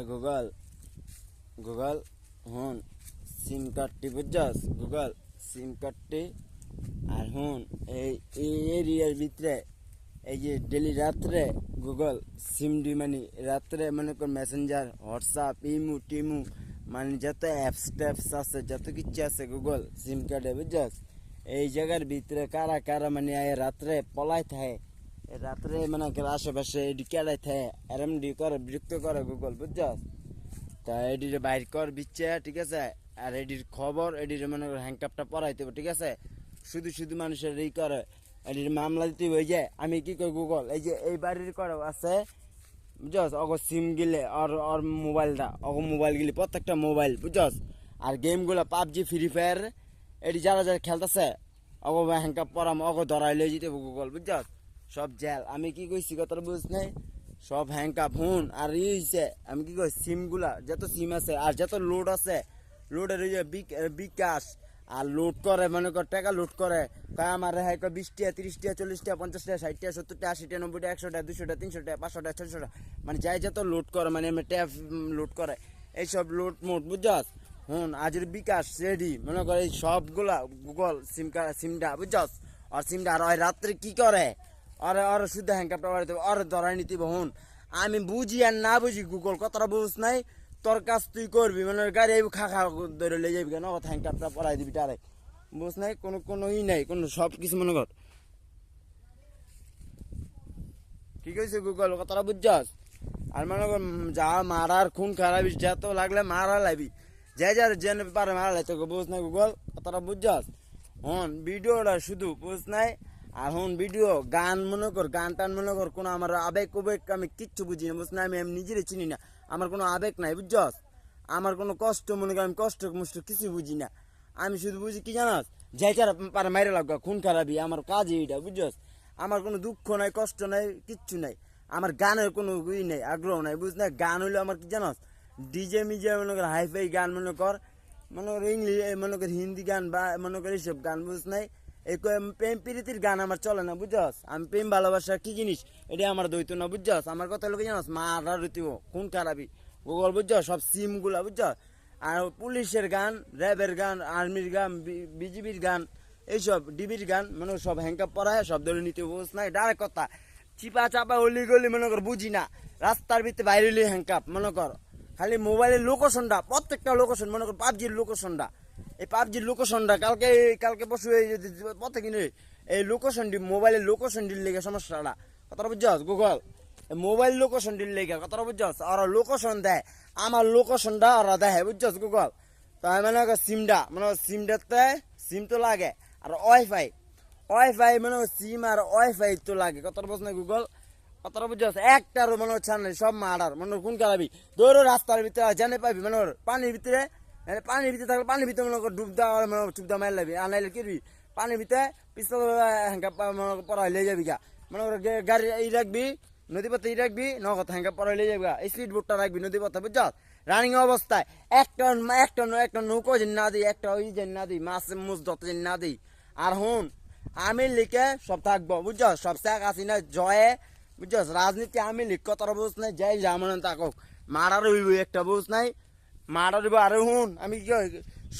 Google Google হুন সিম কার্ডটি বুঝছস গুগল সিম কার্ডটি আর হুন এই এরিয়ার ভিতরে এই যে ডেলি রাত্রে গুগল সিমডি মানে রাত্রে মনে কর মেসেঞ্জার হোয়াটসঅ্যাপ ইমু টিমু মানে যত অ্যাপস ট্যাপস আছে যত কিছু আছে গুগল সিম কার্ডে বুঝছস এই জায়গার ভিতরে কারা কারা মানে রাত্রে পলাই থাকে রাত্রে মানে আশেপাশে এডি কেড়াই থাকে এরমডি করে বিরক্ত করে গুগল বুঝছস তা এডির বাইর কর বিচ্ছে ঠিক আছে আর এডির খবর এডির মনে কর হ্যাংকাপটা পড়াইতে হবে ঠিক আছে শুধু শুধু মানুষের এই করে এডির মামলা দিতে হয়ে যায় আমি কি করি গুগল এই যে এই বাড়ির করে আছে বুঝছস অগ সিম গিলে আর মোবাইলটা অগ মোবাইল গিলে প্রত্যেকটা মোবাইল বুঝছস আর গেমগুলো পাবজি ফ্রি ফায়ার এটি যারা যারা খেলতেছে অগ হ্যাংকাপ পড়াম অগ ধরাই লয়ে যেতে গুগল বুঝছস সব জেল আমি কি কইছি কথা বুঝ নাই সব হ্যাংকাপ হুন আর ই হইছে আমি কি কই সিমগুলা যত সিম আছে আর যত লোড আছে লোডের ওই যে বিকাশ আর লোড করে মনে কর টাকা লোড করে তাই আমার হ্যাঁ 20 টাকা 30 টাকা 40 টাকা 50 টাকা 60 টাকা 70 টাকা 80 টাকা 90 টাকা 100 টাকা 200 টাকা 300 টাকা 500 টাকা 600 টাকা মানে যাই যত লোড করে মানে আমি ট্যাপ লোড করে এইসব লোড মোড বুঝছস হুন আজের বিকাশ রেডি মনে করে এই সবগুলা গুগল সিমটা বুঝছস আর সিমটা আর ওই রাত্রে কি করে আর শুদ্ধ হ্যাংকাপটা বাড়িতে আর ধরাই নিতে হুন আমি বুঝি আর না বুঝি গুগল কথাটা বুঝ নাই তোর কাজ তুই করবি মানে গাড়ি খা ধরে লে যাবি কেন হ্যাংকাপটা পড়াই দিবি তারে বুঝ নাই কোনো ই নাই কোনো সব কিছু মনে কর ঠিক আছে গুগল কথাটা বুঝছস আর মনে কর যা মারার খুন খারাপি যা তো লাগলে মারা লাইবি যে যার জেনে পারে মারা লাই তোকে বুঝ নাই গুগল কথাটা বুঝছস হন ভিডিওটা শুধু বুঝ নাই আর হন ভিডিও গান মনে কর গান টান মনে কর কোনো আমার আবেগ উবেগ আমি কিচ্ছু বুঝি না বুঝ না আমি নিজেরই চিনি না আমার কোনো আবেগ নাই বুঝছস আমার কোনো কষ্ট মনে কর আমি কষ্ট মুষ্ট কিছু বুঝি না আমি শুধু বুঝি কি জানাস যাই যারা পারে মাইরে লাগবে খুন খারাপি আমার কাজ এইটা বুঝছস আমার কোনো দুঃখ নাই কষ্ট নাই কিচ্ছু নাই আমার গানের কোনো ই নাই আগ্রহ নাই বুঝ না গান হইলো আমার কি জানাস ডিজে মিজে মনে কর হাইফাই গান মনে কর ইংলিশ মনে কর হিন্দি গান বা মনে কর এইসব গান বুঝ নাই এই প্রেম প্রীতির গান আমার চলে না বুঝছস আমি প্রেম ভালোবাসা কি জিনিস এটা আমার দইতো না বুঝছস আমার কথা লোকে জানাস মারা রইতিব খুন খারাপি গুগল বুঝছস সব সিমগুলা বুঝছস আর পুলিশের গান র্যাবের গান আর্মির গান বিজিবির গান এইসব ডিবির গান মানে সব হ্যাংকাপ পড়ায় সব ধরে নিতে বুঝ নাই ডাইরেক্ট কথা চিপা চাপা হলি গলি মনে কর বুঝি না রাস্তার ভিতরে বাইরে হলি হ্যাংকাপ মনে কর খালি মোবাইলের লোকেশনটা প্রত্যেকটা লোকেশন মনে কর পাবজির লোকেশনটা এই পাবজির লোকেশনটা কালকে পরশু এই পথে কিনে এই লোকেশনটি মোবাইলের লোকেশনটির লেগে সমস্যাটা কথাটা বুঝছস গুগল মোবাইল লোকেশনটির লেগে কথাটা বুঝছস ওরা লোকেশন দেয় আমার লোকেশনটা ওরা দেয় বুঝছস গুগল তাই মানে সিমটা মানে সিমটাতে সিম তো লাগে আর ওয়াইফাই মানে সিম আর ওয়াইফাই তো লাগে কথাটা বুঝ না গুগল কথাটা বুঝছস একটারও মনে হচ্ছে না সব মারার মনে কোন কারাবি দৌড়ো রাস্তার ভিতরে জানে পাবি মানে পানির ভিতরে থাকলে পানির ভিতরে মনে কর ডুব দেওয়া মানে চুপ দেওয়া মার লাগবি আর নাইলে কিরবি পানির ভিতরে পিস্তল হ্যাঙ্কা পড়াই লে যাবি গা মনে কর গাড়ি ই রাখবি নদী পথে ই রাখবি নগদ হ্যাঙ্কা পড়াই লে যাবি গা স্পিড বোটটা রাখবি নদী পথে বুঝছস রানিং অবস্থায় একটা নৌকো যেন না দিই একটা ওই যেন না দিই মাছ মুছ যত যেন না দিই আর হুন আমি লিখে সব থাকবো বুঝছস সব শেখ হাসিনা জয়ে বুঝছস রাজনীতি আমি লিখ কথাটা বুঝ নাই যাই যেমন থাকুক মারার হইব একটা বুঝ নাই মারা দেবো আরে হুন আমি কি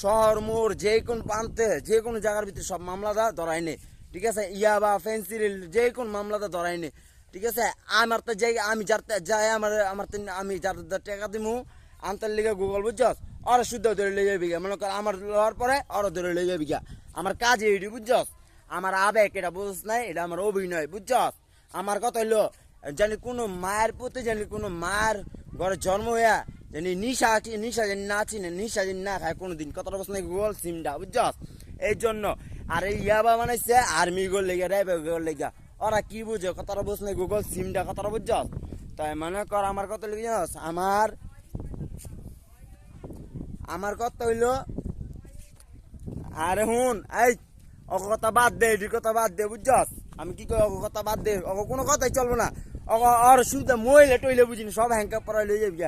শহর মোড় যে কোন প্রান্তে যে কোনো জায়গার ভিতরে সব মামলাটা ধরাই নে ঠিক আছে ইয়া বা ফেন্সিল যে কোন মামলাটা ধরাই নে ঠিক আছে আমার তো যাই আমি যাই আমার আমি যার টাকা দিমু আনতার লিগে গুগল বুঝছস ওরা শুদ্ধ ধরে লেগে যাবি মনে কর আমার লওয়ার পরে ওরা ধরে লেগে যাবি আমার কাজ এইটি বুঝছস আমার আবেগ এটা বুঝছ নাই এটা আমার অভিনয় বুঝছস আমার কথা হইলো জানি কোনো মায়ের প্রতি জানি কোনো মায়ের ঘরে জন্ম হইয়া জানি নিশা জানি না চিনে নিশা জানি না খায় কোনোদিন কথাটা বস নাই গুগল সিমটা বুঝছস এই জন্য আর এই ইয়াবা বানাইছে আর্মি গোল লেগে র্যাবে গোল লেগা ওরা কি বুঝে কথাটা বস নাই গুগল সিমটা কথাটা বুঝছস তাই মনে কর আমার কথা লিখে জানাস আমার কথা হইলো আরে হুন এই অক কথা বাদ দে এটির কথা বাদ দে বুঝছস আমি কি কই অক কথা বাদ দে অক কোনো কথাই চলবো না অক আর শুধু মইলে টইলে বুঝিনি সব হ্যাংকা পড়াই লই যাবি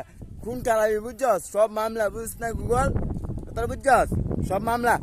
খুন খারাপি বুঝছস সব মামলা বুঝছ না গুগল তোর বুঝছস সব মামলা